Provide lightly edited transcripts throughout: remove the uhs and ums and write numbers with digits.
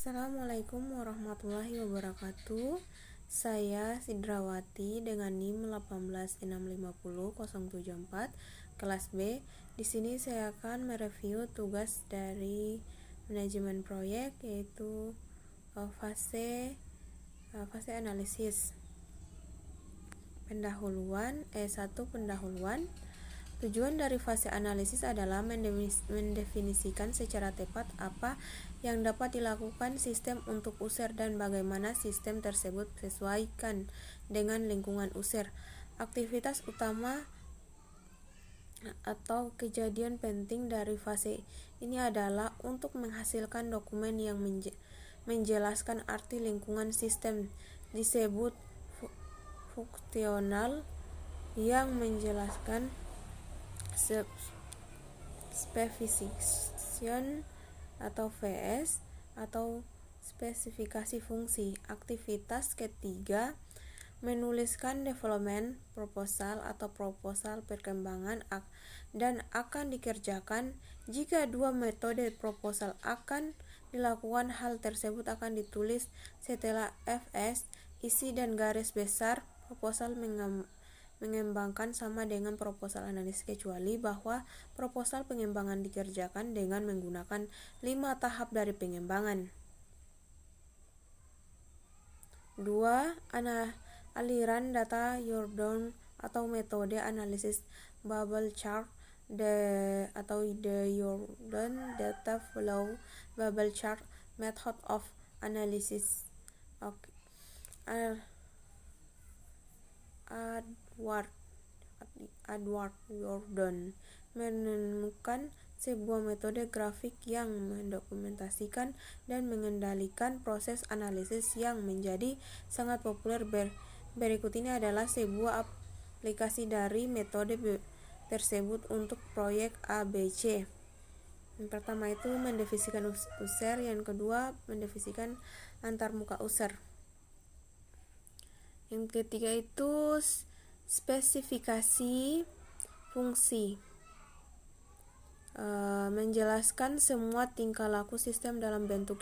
Assalamualaikum warahmatullahi wabarakatuh. Saya Sidrawati dengan NIM 18650.074 kelas B. Di sini saya akan mereview tugas dari manajemen proyek, yaitu fase analisis. Pendahuluan. Tujuan dari fase analisis adalah mendefinisikan secara tepat apa yang dapat dilakukan sistem untuk user dan bagaimana sistem tersebut disesuaikan dengan lingkungan user. Aktivitas utama atau kejadian penting dari fase ini adalah untuk menghasilkan dokumen yang menjelaskan arti lingkungan sistem, disebut fungsional, yang menjelaskan specification atau VS atau spesifikasi fungsi. Aktivitas ketiga, menuliskan development proposal atau proposal perkembangan dan akan dikerjakan jika dua metode proposal akan dilakukan. Hal tersebut akan ditulis setelah FS, isi dan garis besar proposal mengembangkan sama dengan proposal analisis, kecuali bahwa proposal pengembangan dikerjakan dengan menggunakan 5 tahap dari pengembangan. 2. Aliran data Jordan atau metode analisis bubble chart atau the Jordan data flow bubble chart method of analysis. Edward Jordan menemukan sebuah metode grafik yang mendokumentasikan dan mengendalikan proses analisis yang menjadi sangat populer. Berikut ini adalah sebuah aplikasi dari metode tersebut untuk proyek ABC. Yang pertama itu mendefinisikan user, yang kedua mendefinisikan antarmuka user. Yang ketiga itu spesifikasi fungsi, menjelaskan semua tingkah laku sistem dalam bentuk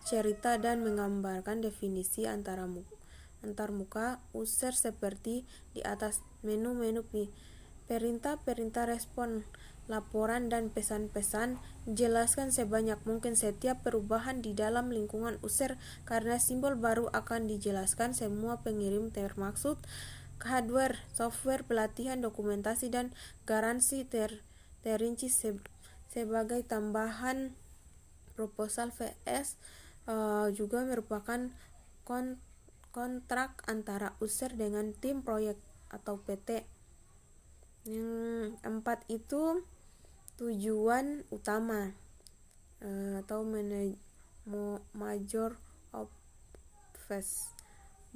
cerita dan menggambarkan definisi antarmuka user seperti di atas. Menu-menu perintah respon, laporan dan pesan-pesan. Jelaskan sebanyak mungkin setiap perubahan di dalam lingkungan user karena simbol baru akan dijelaskan semua pengirim termaksud hardware, software, pelatihan, dokumentasi dan garansi terinci. Sebagai tambahan, proposal VS juga merupakan kontrak antara user dengan tim proyek atau PT. Yang keempat itu tujuan utama atau major of phase.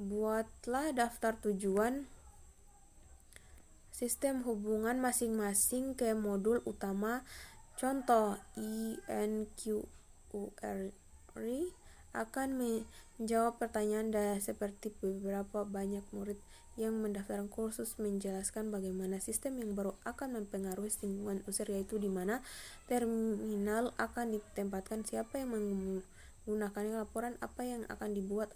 Buatlah daftar tujuan sistem hubungan masing-masing ke modul utama. Contoh, INQURI akan menjawab pertanyaan seperti beberapa banyak murid yang mendaftarkan kursus menjelaskan bagaimana sistem yang baru akan mempengaruhi lingkungan user, yaitu di mana terminal akan ditempatkan, siapa yang menggunakannya, laporan apa yang akan dibuat,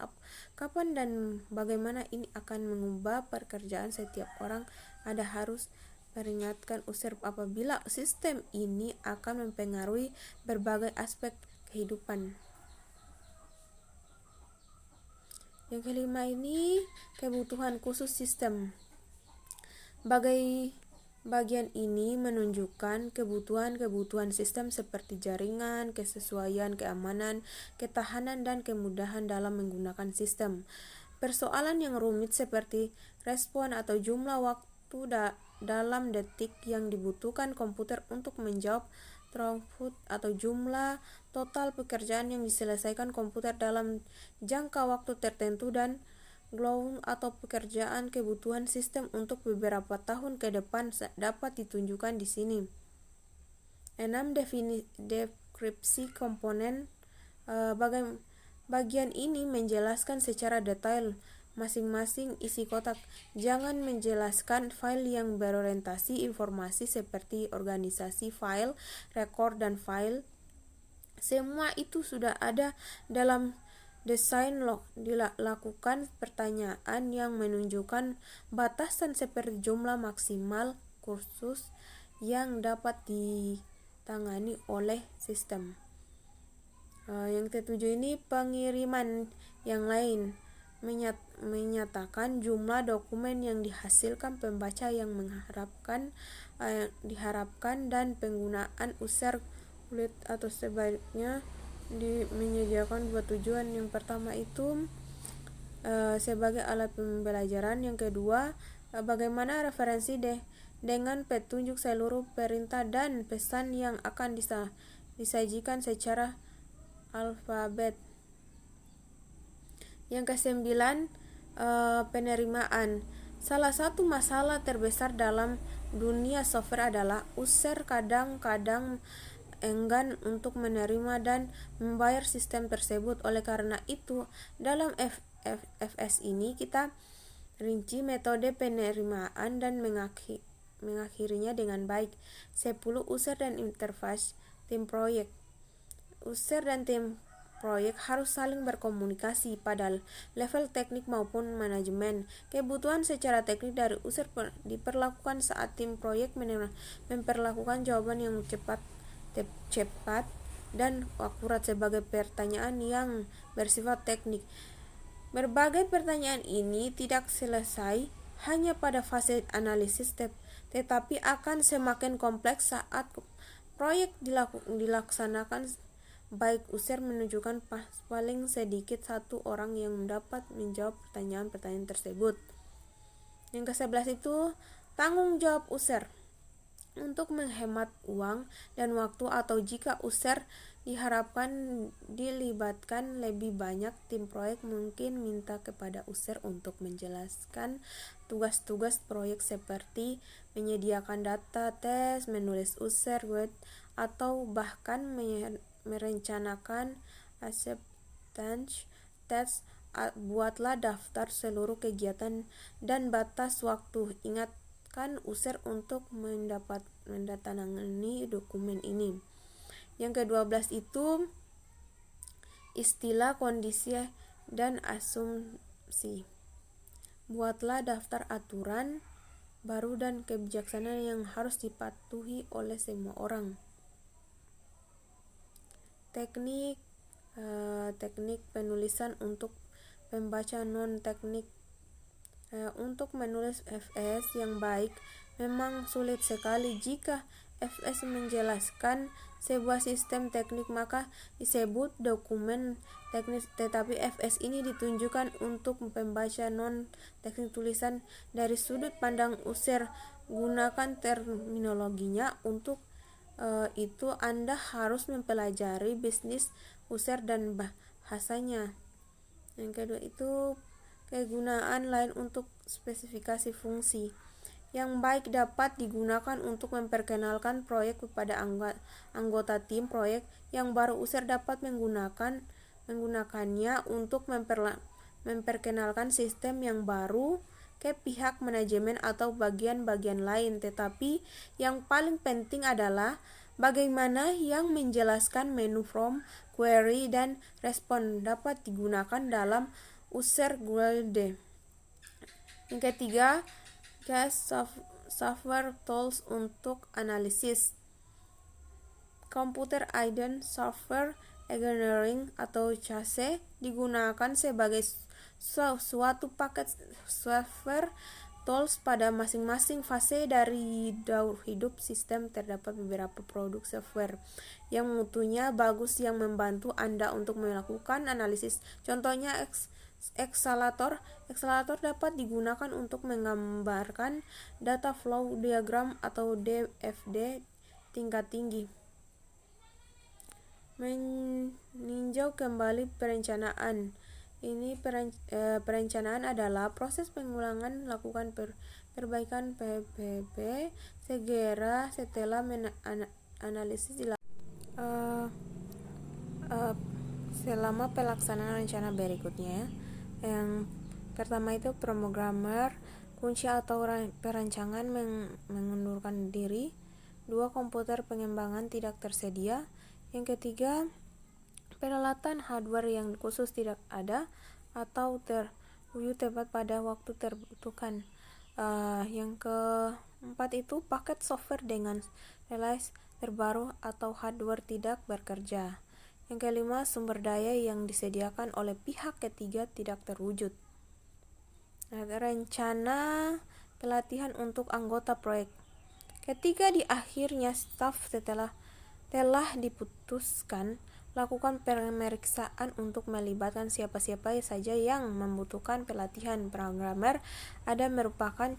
kapan dan bagaimana ini akan mengubah pekerjaan setiap orang. Ada harus peringatkan user apabila sistem ini akan mempengaruhi berbagai aspek kehidupan. Yang kelima ini kebutuhan khusus sistem. Bagian ini menunjukkan kebutuhan sistem seperti jaringan, kesesuaian, keamanan, ketahanan, dan kemudahan dalam menggunakan sistem. Persoalan yang rumit seperti respon atau jumlah waktu dalam detik yang dibutuhkan komputer untuk menjawab, throughput atau jumlah total pekerjaan yang diselesaikan komputer dalam jangka waktu tertentu, dan glow atau pekerjaan kebutuhan sistem untuk beberapa tahun ke depan dapat ditunjukkan di sini. 6. Deskripsi komponen. Bagian ini menjelaskan secara detail masing-masing isi kotak. Jangan menjelaskan file yang berorientasi informasi seperti organisasi file, rekor, dan file Semua itu sudah ada dalam desain dilakukan pertanyaan yang menunjukkan batasan seperti jumlah maksimal kursus yang dapat ditangani oleh sistem. Yang ketujuh ini pengiriman yang lain menyatakan jumlah dokumen yang dihasilkan pembaca yang diharapkan dan penggunaan user kulit atau sebaliknya menyediakan dua tujuan. Yang pertama itu sebagai alat pembelajaran, yang kedua bagaimana referensi dengan petunjuk seluruh perintah dan pesan yang akan disajikan secara alfabet. Yang kesembilan, penerimaan. Salah satu masalah terbesar dalam dunia software adalah user kadang-kadang enggan untuk menerima dan membayar sistem tersebut. Oleh karena itu, dalam FS ini kita rinci metode penerimaan dan mengakhirinya dengan baik. 10. User dan interface tim proyek. User dan tim proyek harus saling berkomunikasi pada level teknik maupun manajemen. Kebutuhan secara teknik dari user diperlakukan saat tim proyek memperlakukan jawaban yang cepat dan akurat sebagai pertanyaan yang bersifat teknik. Berbagai pertanyaan ini tidak selesai hanya pada fase analisis, tetapi akan semakin kompleks saat proyek dilaksanakan. Baik user menunjukkan paling sedikit satu orang yang dapat menjawab pertanyaan-pertanyaan tersebut. Yang ke-11 itu tanggung jawab user. Untuk menghemat uang dan waktu, atau jika user diharapkan dilibatkan lebih banyak, tim proyek mungkin minta kepada user untuk menjelaskan tugas-tugas proyek seperti menyediakan data tes, menulis user guide, atau bahkan merencanakan acceptance test. Buatlah daftar seluruh kegiatan dan batas waktu. Ingatkan user untuk mendatangani dokumen ini. Yang ke-12 itu istilah, kondisi, dan asumsi. Buatlah daftar aturan baru dan kebijaksanaan yang harus dipatuhi oleh semua orang. Teknik penulisan untuk pembaca non-teknik. Untuk menulis FS yang baik memang sulit sekali. Jika FS menjelaskan sebuah sistem teknik, maka disebut dokumen teknis, tetapi FS ini ditunjukkan untuk pembaca non-teknik tulisan dari sudut pandang user. Gunakan terminologinya. Untuk itu Anda harus mempelajari bisnis user dan bahasanya. Yang kedua itu kegunaan lain untuk spesifikasi fungsi. Yang baik dapat digunakan untuk memperkenalkan proyek kepada anggota tim proyek yang baru. User dapat menggunakannya untuk memperkenalkan sistem yang baru ke pihak manajemen atau bagian-bagian lain. Tetapi yang paling penting adalah bagaimana yang menjelaskan menu from, query, dan respon dapat digunakan dalam user guide. Yang ketiga, software tools untuk analisis. Computer Aided Software Engineering atau CASE digunakan sebagai suatu paket software tools pada masing-masing fase dari daur hidup sistem. Terdapat beberapa produk software yang mutunya bagus yang membantu Anda untuk melakukan analisis. Contohnya Excalator. Excalator dapat digunakan untuk menggambarkan data flow diagram atau DFD tingkat tinggi. Meninjau kembali perencanaan. Ini perencanaan adalah proses pengulangan lakukan perbaikan PPP segera setelah analisis dilakukan. Selama pelaksanaan rencana berikutnya. Yang pertama itu programmer kunci atau perancangan mengundurkan diri. 2. Komputer pengembangan tidak tersedia. Yang ketiga, Peralatan hardware yang khusus tidak ada atau terwujud tepat pada waktu terbutuhkan. Yang keempat itu paket software dengan release terbaru atau hardware tidak bekerja. Yang kelima, sumber daya yang disediakan oleh pihak ketiga tidak terwujud. Rencana pelatihan untuk anggota proyek. Ketika di akhirnya staf telah diputuskan, lakukan pemeriksaan untuk melibatkan siapa-siapa saja yang membutuhkan pelatihan. Programmer ada merupakan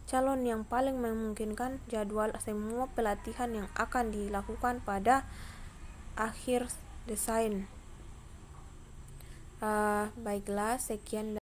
calon yang paling memungkinkan. Jadwal semua pelatihan yang akan dilakukan pada akhir desain. Baiklah, sekian.